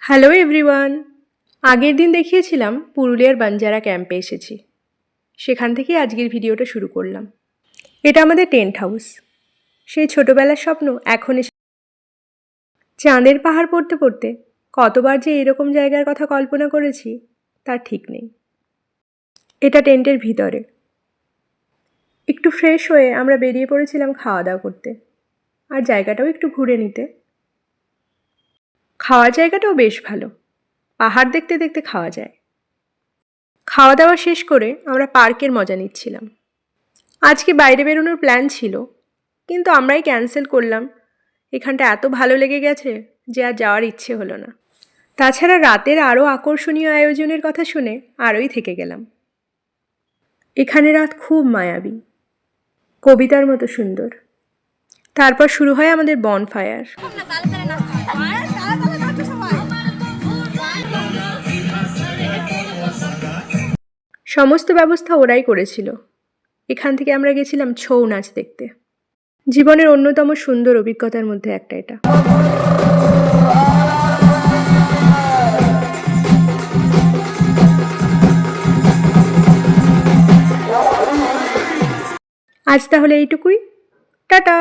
Hello everyone. আগের দিন দেখিয়েছিলাম পুরুলিয়ার বাঞ্জারা ক্যাম্পে এসেছি। সেখান থেকেই আজকের ভিডিওটা শুরু করলাম। এটা আমাদের টেন্ট হাউস। সেই ছোটোবেলার স্বপ্ন এখন এসে চাঁদের পাহাড় পড়তে পড়তে কতবার যে এরকম জায়গার কথা কল্পনা করেছি তার ঠিক নেই। এটা টেন্টের ভিতরে। একটু ফ্রেশ হয়ে আমরা বেরিয়ে পড়েছিলাম খাওয়া দাওয়া করতে, আর জায়গাটাও একটু ঘুরে নিতে। খাওয়ার জায়গাটাও বেশ ভালো, পাহাড় দেখতে দেখতে খাওয়া যায়। খাওয়া দাওয়া শেষ করে আমরা পার্কের মজা নিচ্ছিলাম। আজকে বাইরে বেরোনোর প্ল্যান ছিল, কিন্তু আমরাই ক্যান্সেল করলাম। এখানটা এত ভালো লেগে গেছে যে আর যাওয়ার ইচ্ছে হলো না। তাছাড়া রাতের আরও আকর্ষণীয় আয়োজনের কথা শুনে আরোই থেকে গেলাম। এখানে রাত খুব মায়াবী, কবিতার মতো সুন্দর। তারপর শুরু হয় আমাদের বনফায়ার। সমস্ত ব্যবস্থা ওরাই করেছিল। এখান থেকে আমরা গেছিলাম ছৌ নাচ দেখতে। জীবনের অন্যতম সুন্দর অভিজ্ঞতার মধ্যে একটা এটা। আজ তাহলে এইটুকুই। টাটা।